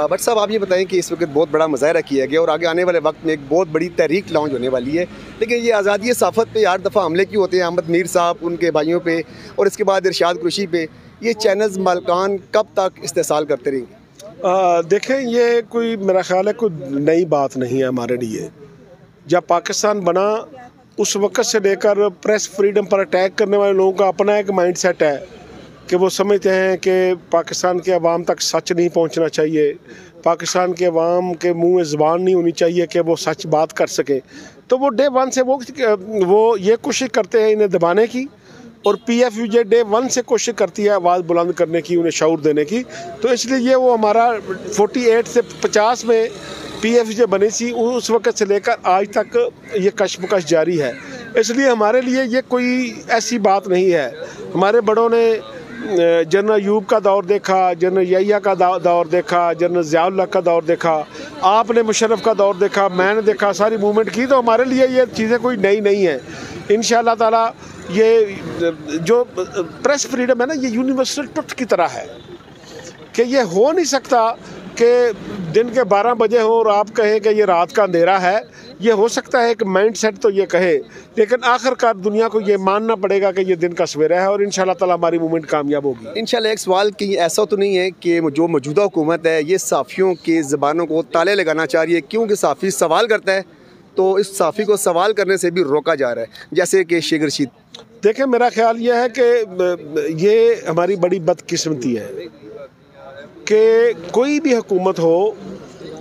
But साहब आप ये बताएं कि इस वक्त बहुत बड़ा मुजाहरा किया गया और आगे आने वाले वक्त में एक बहुत बड़ी तहरीक लॉन्च होने वाली है, लेकिन ये आज़ादी सहाफ़त पे हर दफ़ा हमले क्यों होते हैं? अहमद मीर साहब, उनके भाइयों पे और इसके बाद इरशाद कुरैशी पे, ये चैनल्स मालकान कब तक इस्तेसाल करते रहेंगे? देखें, ये कोई मेरा ख़्याल है कोई नई बात नहीं है हमारे लिए। जब पाकिस्तान बना उस वक़्त से लेकर प्रेस फ्रीडम पर अटैक करने वाले लोगों का अपना एक माइंड सेट है कि वो समझते हैं कि पाकिस्तान के अवाम तक सच नहीं पहुंचना चाहिए, पाकिस्तान के अवाम के मुंह में ज़बान नहीं होनी चाहिए कि वो सच बात कर सके। तो वो डे वन से वो ये कोशिश करते हैं इन्हें दबाने की, और PFUJ डे वन से कोशिश करती है आवाज़ बुलंद करने की, उन्हें शऊर देने की। तो इसलिए ये वो हमारा 48 से 50 में PFUJ बनी थी, उस वक़्त से लेकर आज तक ये कशमकश जारी है। इसलिए हमारे लिए ये कोई ऐसी बात नहीं है। हमारे बड़ों ने जनरल अयूब का दौर देखा, जनरल यहिया का दौर देखा, जनरल ज़ियाउल्लाह का दौर देखा, आपने मुशर्रफ का दौर देखा, मैंने देखा, सारी मूवमेंट की। तो हमारे लिए ये चीज़ें कोई नई नहीं है। इंशाअल्लाह ताला ये जो प्रेस फ्रीडम है ना, ये यूनिवर्सल ट्रुथ की तरह है कि ये हो नहीं सकता कि दिन के 12 बजे हो और आप कहें कि ये रात का अंधेरा है। ये हो सकता है कि माइंड सेट तो ये कहे, लेकिन आखिरकार दुनिया को ये मानना पड़ेगा कि ये दिन का सवेरा है और इंशाल्लाह ताला हमारी मूवमेंट कामयाब होगी इंशाल्लाह। एक सवाल कि ऐसा तो नहीं है कि जो मौजूदा हुकूमत है ये सहाफ़ियों की ज़बानों को ताले लगाना चाह रही है, क्योंकि सहाफ़ी सवाल करता है तो इस सहाफ़ी को सवाल करने से भी रोका जा रहा है, जैसे कि शेख रशीद? देखें, मेरा ख्याल यह है कि ये हमारी बड़ी बदकिस्मती है कि कोई भी हुकूमत हो,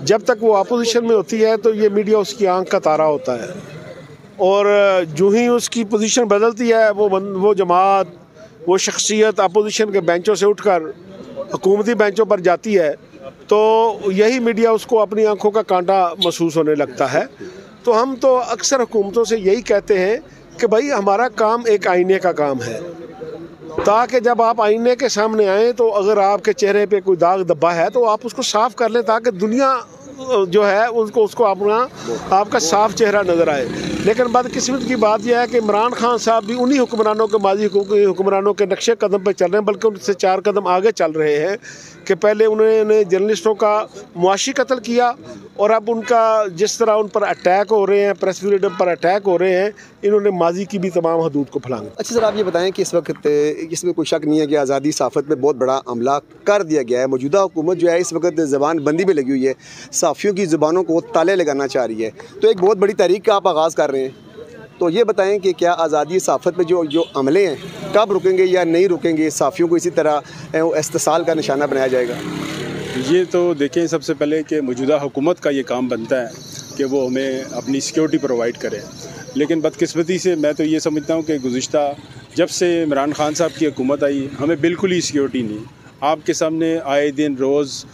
जब तक वो अपोजिशन में होती है तो ये मीडिया उसकी आंख का तारा होता है, और जो ही उसकी पोजीशन बदलती है वो जमात, वो शख्सियत अपोजिशन के बेंचों से उठकर हुकूमती बेंचों पर जाती है, तो यही मीडिया उसको अपनी आंखों का कांटा महसूस होने लगता है। तो हम तो अक्सर हुकूमतों से यही कहते हैं कि भाई हमारा काम एक आईने का काम है, ताकि जब आप आईने के सामने आएँ तो अगर आपके चेहरे पे कोई दाग धब्बा है तो आप उसको साफ़ कर लें, ताकि दुनिया जो है उसको आपका साफ चेहरा नज़र आए। लेकिन बदकिस्मत की बात यह है कि इमरान खान साहब भी उन्हीं हुक्मरानों के माजी हुक्मरानों के नक्शे कदम पर चल रहे हैं, बल्कि उनसे 4 कदम आगे चल रहे हैं कि पहले उन्होंने जर्नलिस्टों का मुआशी कत्ल किया, और अब उनका जिस तरह उन पर अटैक हो रहे हैं, प्रेस फ्रीडम पर अटैक हो रहे हैं, इन्होंने माजी की भी तमाम हदूद को फलांगा। अच्छा सर, आप ये बताएं कि इस वक्त इसमें कोई शक नहीं है कि आज़ादी सहाफ़त में बहुत बड़ा हमला कर दिया गया है। मौजूदा हुकूमत जो है इस वक्त ज़बान बंदी में लगी हुई है, सहाफ़ियों की ज़ुबानों को ताले लगाना चाह रही है, तो एक बहुत बड़ी तहरीक का आप आगाज़ कर रहे हैं। तो ये बताएं कि क्या आज़ादी सहाफ़त में जो हमले हैं कब रुकेंगे या नहीं रुकेंगे? सहाफ़ियों को इसी तरह इस्तिसाल का निशाना बनाया जाएगा? ये तो देखें, सबसे पहले कि मौजूदा हुकूमत का ये काम बनता है कि वो हमें अपनी सिक्योरिटी प्रोवाइड करे, लेकिन बदकिस्मती से मैं तो ये समझता हूँ कि गुज़िश्ता जब से इमरान खान साहब की हुकूमत आई हमें बिल्कुल ही सिक्योरिटी नहीं। आपके सामने आए दिन रोज़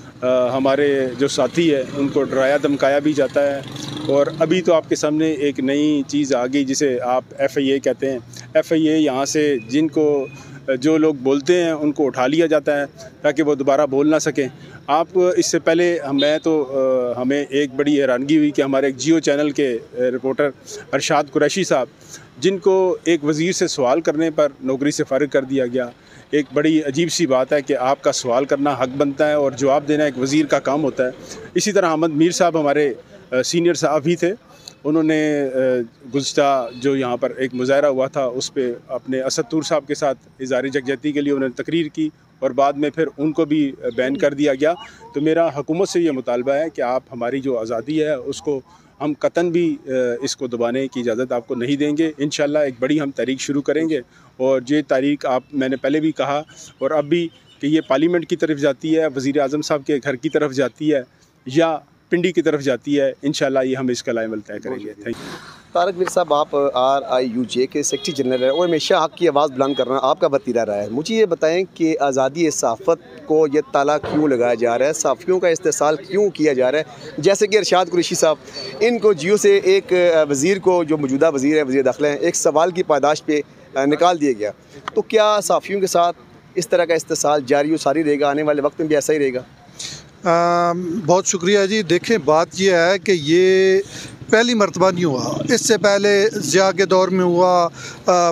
हमारे जो साथी है उनको डराया धमकाया भी जाता है, और अभी तो आपके सामने एक नई चीज़ आ गई जिसे आप FIA कहते हैं। FIA यहाँ से जिनको जो लोग बोलते हैं उनको उठा लिया जाता है ताकि वो दोबारा बोल ना सकें। आप इससे पहले हमें एक बड़ी हैरानगी हुई कि हमारे एक जियो चैनल के रिपोर्टर इरशाद कुरैशी साहब, जिनको एक वज़ीर से सवाल करने पर नौकरी से फ़ारिग कर दिया गया। एक बड़ी अजीब सी बात है कि आपका सवाल करना हक़ बनता है और जवाब देना एक वज़ीर का काम होता है। इसी तरह अहमद मीर साहब हमारे सीनियर साहब ही थे, उन्होंने गुज़िश्ता जो यहाँ पर एक मुज़ाहरा हुआ था उस पर अपने असद तूर साहब के साथ इज़हार यकजहती के लिए उन्होंने तकरीर की, और बाद में फिर उनको भी बैन कर दिया गया। तो मेरा हुकूमत से ये मुतालबा है कि आप हमारी जो आज़ादी है उसको हम कतन भी इसको दबाने की इजाज़त आपको नहीं देंगे। इंशाअल्लाह एक बड़ी हम तहरीक शुरू करेंगे, और ये तहरीक मैंने पहले भी कहा और अब भी कि ये पार्लियामेंट की तरफ जाती है, वज़ीर आज़म साहब के घर की तरफ जाती है या पिंडी की तरफ जाती है। इंशाअल्लाह ये हम इसका लाइमल तय करेंगे। Thank you. तारक मीर साहब, आप RIUJ के सेक्रेटरी जनरल हैं और हमेशा हक़ की आवाज़ बुलंद करना आपका वतीरा रहा है। मुझे ये बताएं कि आज़ादी सहाफ़त को ये ताला क्यों लगाया जा रहा है, सहाफ़ियों का इस्तेसाल क्यों किया जा रहा है? जैसे कि इरशाद कुरैशी साहब, इनको जियो से एक वज़ीर को, जो मौजूदा वज़ीर है, वज़ीर दाखिला हैं, एक सवाल की पादाश पे निकाल दिया गया। तो क्या सहाफ़ियों के साथ इस तरह का इस्तेसाल जारी सारी रहेगा? आने वाले वक्त में भी ऐसा ही रहेगा? बहुत शुक्रिया जी। देखें, बात यह है कि ये पहली मरतबा नहीं हुआ, इससे पहले ज़िया के दौर में हुआ,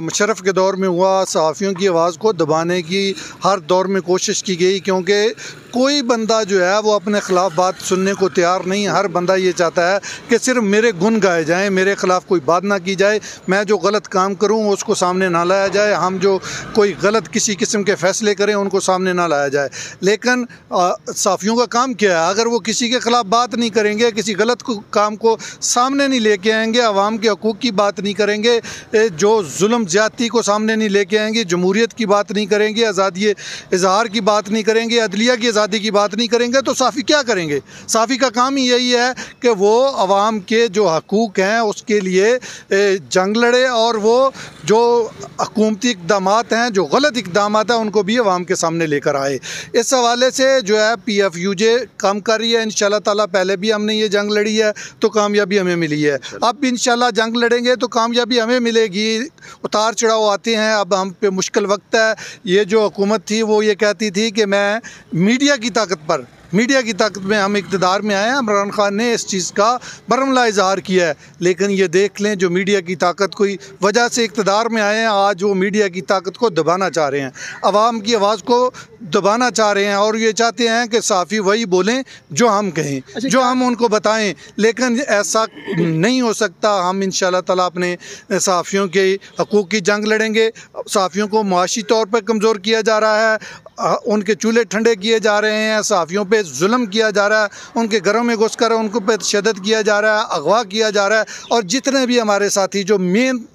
मुशर्रफ के दौर में हुआ। सहाफ़ियों की आवाज़ को दबाने की हर दौर में कोशिश की गई, क्योंकि कोई बंदा जो है वो अपने ख़िलाफ़ बात सुनने को तैयार नहीं। हर बंदा ये चाहता है कि सिर्फ मेरे गुण गाए जाएँ, मेरे ख़िलाफ़ कोई बात ना की जाए, मैं जो गलत काम करूँ उसको सामने ना लाया जाए, हम जो कोई गलत किसी किस्म के फ़ैसले करें उनको सामने ना लाया जाए। लेकिन सहाफ़ियों का काम क्या है? अगर वो किसी के ख़िलाफ़ बात नहीं करेंगे, किसी गलत काम को सामने नहीं लेके आएंगे, आवाम के हकूक़ की बात नहीं करेंगे, जो जुल्म ज़्यादती को सामने नहीं लेके आएंगे, जमहूरियत की बात नहीं करेंगे, आज़ादी इज़हार की बात नहीं करेंगे, अदलिया की आज़ादी की बात नहीं करेंगे, तो सहाफ़ी क्या करेंगे? सहाफ़ी का काम ही यही है कि वो आवाम के जो हकूक़ हैं उसके लिए जंग लड़े और वो जो हुकूमती इक़दामात हैं, जो गलत इक़दामात हैं, उनको भी आवाम के सामने लेकर आए। इस हवाले से जो है PFUJ काम कर रही है। इंशाअल्लाह ताला पहले भी हमने ये जंग लड़ी है तो कामयाबी हमें मिली है, अब भी इंशाअल्लाह जंग लड़ेंगे तो कामयाबी हमें मिलेगी। उतार चढ़ाव आते हैं, अब हम पे मुश्किल वक्त है। ये जो हुकूमत थी वो ये कहती थी कि मैं मीडिया की ताकत में हम इक़्तिदार में आए हैं। इमरान खान ने इस चीज़ का बरमला इज़हार किया है, लेकिन ये देख लें जो मीडिया की ताकत कोई वजह से इक़्तिदार में आए हैं, आज वो मीडिया की ताकत को दबाना चाह रहे हैं, आवाम की आवाज़ को दबाना चाह रहे हैं और ये चाहते हैं कि सहाफ़ी वही बोलें जो हम कहें, जो हम उनको बताएं। लेकिन ऐसा नहीं हो सकता। हम इंशाअल्लाह ताला अपने सहाफ़ियों के हकूक़ की जंग लड़ेंगे। सहाफ़ियों को मुआशी तौर पर कमज़ोर किया जा रहा है, उनके चूल्हे ठंडे किए जा रहे हैं, सहाफ़ियों पे जुल्म किया जा रहा है, उनके घरों में घुसकर उनको पे तशद्दुद किया जा रहा है, अगवा किया जा रहा है। और जितने भी हमारे साथी जो मेन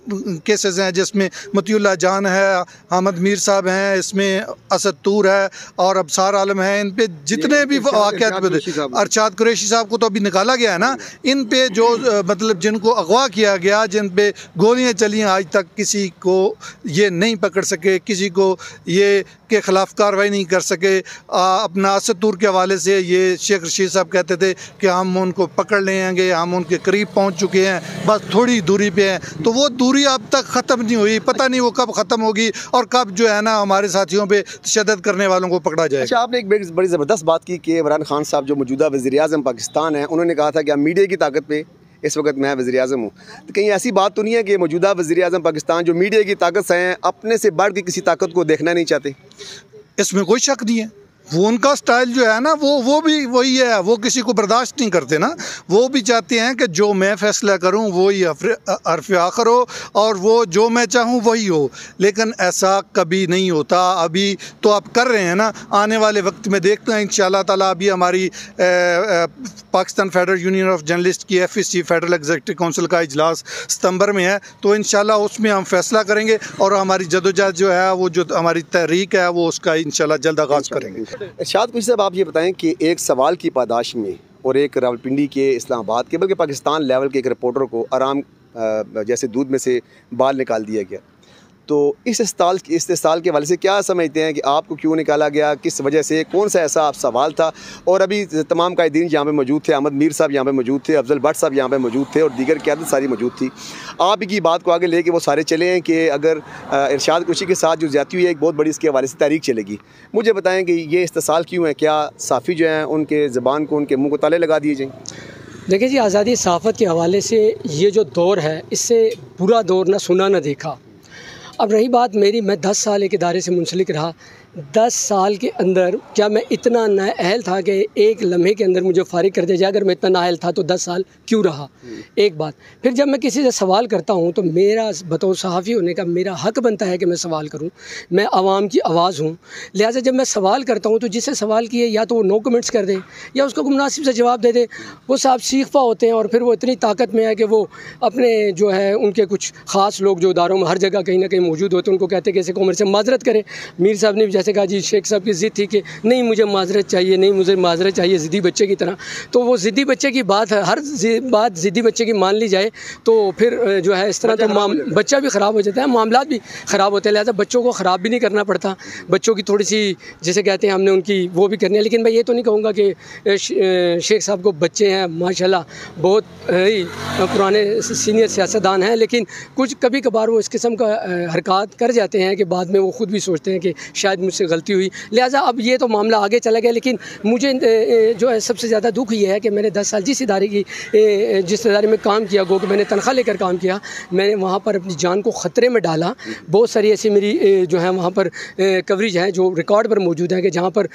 केसेस हैं, जिसमें मतीउल्लाह जान है, अहमद मीर साहब हैं, इसमें असद तूर है और अबसार आलम है, इन पे जितने भी वाक़यात, अरशाद कुरैशी साहब को तो अभी निकाला गया है ना, इन पे जो मतलब जिनको अगवा किया गया, जिन पे गोलियाँ चली, आज तक किसी को ये नहीं पकड़ सके, किसी को ये के ख़िलाफ़ कार्रवाई नहीं कर सके। अपना असद तूर के हवाले से ये शेख रशीद साहब कहते थे कि हम उनको पकड़ लेंगे, हम उनके करीब पहुंच चुके हैं, बस थोड़ी दूरी पे हैं। तो वो दूरी अब तक ख़त्म नहीं हुई, पता नहीं वो कब ख़त्म होगी और कब जो है ना हमारे साथियों पे तशद्दुद करने वालों को पकड़ा जाए। अच्छा, आपने एक बड़ी ज़बरदस्त बात की कि इमरान खान साहब जो मौजूदा वज़ीर-ए-आज़म पाकिस्तान हैं, उन्होंने कहा था कि हम मीडिया की ताकत पे इस वक्त मैं वज़ीर-ए-आज़म हूँ। तो कहीं ऐसी बात तो नहीं है कि मौजूदा वज़ीर-ए-आज़म पाकिस्तान जो मीडिया की ताकत से हैं, अपने से बढ़ के किसी ताकत को देखना नहीं चाहते? इसमें कोई शक नहीं है। वो उनका स्टाइल जो है ना वो भी वही है, वो किसी को बर्दाश्त नहीं करते ना। वो भी चाहते हैं कि जो मैं फ़ैसला करूं वही हर्फ़ आखिर हो और वो जो मैं चाहूं वही हो, लेकिन ऐसा कभी नहीं होता। अभी तो आप कर रहे हैं ना, आने वाले वक्त में देखते हैं इंशाअल्लाह ताला। अभी हमारी Pakistan federal union of journalist की FEC फेडरल एग्जीक्यूटिव काउंसिल का इजलास सितंबर में है, तो इंशाअल्लाह उसमें हम फैसला करेंगे और हमारी जदोजहद जो है, वो जो हमारी तहरीक है, वो उसका इंशाअल्लाह जल्द आगाज़ करेंगे। इरशाद कुरैशी साहब, आप ये बताएं कि एक सवाल की पादाश में और एक रावलपिंडी के, इस्लामाबाद के, बल्कि पाकिस्तान लेवल के एक रिपोर्टर को आराम जैसे दूध में से बाल निकाल दिया गया, तो इस इस्तेसाल के हवाले से क्या समझते हैं कि आपको क्यों निकाला गया, किस वजह से, कौन सा ऐसा आप सवाल था? और अभी तमाम कायदीन यहाँ पे मौजूद थे, अहमद मीर साहब यहाँ पे मौजूद थे, अफजल भट्ट साहब यहाँ पे मौजूद थे और दीगर क़यादत सारी मौजूद थी। आप की बात को आगे लेके वो सारे चले हैं कि अगर इरशाद कुरैशी के साथ जो ज़्यादती हुई है, एक बहुत बड़ी इसके हवाले से तहरीक चलेगी। मुझे बताएँ कि ये इस्तेसाल क्यों है? क्या सहाफ़ी जो हैं उनके ज़बान को, उनके मुँह को ताले लगा दिए जाएँ? देखिए जी, आज़ादी सहाफ़त के हवाले से ये जो दौर है, इससे बुरा दौर ना सुना ना देखा। अब रही बात मेरी, मैं 10 साल एक इदारे से मुंसलिक रहा। 10 साल के अंदर क्या मैं इतना नाअहल था कि एक लम्हे के अंदर मुझे फ़ारिग कर दिया जाए? अगर मैं इतना नाअहल था तो 10 साल क्यों रहा? एक बात। फिर जब मैं किसी से सवाल करता हूँ तो मेरा बतौर सहाफ़ी होने का मेरा हक़ बनता है कि मैं सवाल करूँ। मैं आवाम की आवाज़ हूँ, लिहाजा जब मैं सवाल करता हूँ तो जिससे सवाल किए या तो वो नो कमेंट्स कर दे या उसको मुनासिब से जवाब दे दे। वो साहब सीखफा होते हैं और फिर वो इतनी ताकत में है कि वो अपने जो है उनके कुछ ख़ास लोग जो इदारों में हर जगह कहीं ना कहीं मौजूद होते हैं, उनको कहते हैं कि ऐसे को मेरे से माजरत करें। मीर साहब ने जैसे कहा जी, शेख साहब की ज़िद थी कि नहीं मुझे माजरत चाहिए, नहीं मुझे माजरत चाहिए, ज़िद्दी बच्चे की तरह। तो वो ज़िद्दी बच्चे की बात है, हर बात ज़िद्दी बच्चे की मान ली जाए तो फिर जो है इस तरह तो बच्चा भी ख़राब हो जाता है, मामलात भी ख़राब होते हैं। लिहाजा बच्चों को ख़राब भी नहीं करना पड़ता, बच्चों की थोड़ी सी जैसे कहते हैं हमने उनकी वो भी करनी है। लेकिन मैं ये तो नहीं कहूँगा कि शेख साहब को बच्चे हैं, माशाल्लाह बहुत ही पुराने सीनियर सियासतदान हैं, लेकिन कुछ कभी कभार वो इस किस्म का हरकत कर जाते हैं कि बाद में वो ख़ुद भी सोचते हैं कि शायद मुझसे गलती हुई, लिहाजा अब ये तो मामला आगे चला गया। लेकिन मुझे जो है सबसे ज़्यादा दुख ये है कि मैंने 10 साल जिस इदारे में काम किया, गो कि मैंने तनख्वाह लेकर काम किया, मैंने वहाँ पर अपनी जान को ख़तरे में डाला। बहुत सारी ऐसी मेरी जो है वहाँ पर कवरेज है जो रिकॉर्ड पर मौजूद है कि जहाँ पर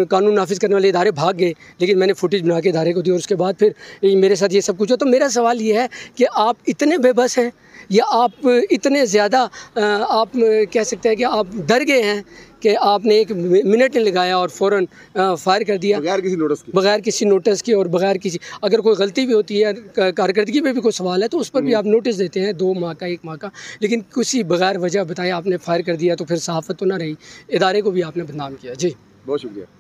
कानून नाफिज करने वाले इदारे भाग गए, लेकिन मैंने फुटेज बना के इदारे को दी और उसके बाद फिर मेरे साथ ये सब कुछ हो। तो मेरा सवाल ये है कि आप इतने बेबस हैं या आप इतने ज़्यादा आप कह सकते हैं कि आप डर गए हैं कि आपने 1 मिनट नहीं लगाया और फ़ौरन फायर कर दिया बगैर किसी नोटिस के और बगैर किसी, अगर कोई गलती भी होती है, कारकर्दगी पे भी कोई सवाल है तो उस पर भी आप नोटिस देते हैं 2 माह का 1 माह का, लेकिन किसी बगैर वजह बताया आपने फायर कर दिया, तो फिर सहाफ़त तो ना रही, इदारे को भी आपने बदनाम किया। जी बहुत शुक्रिया।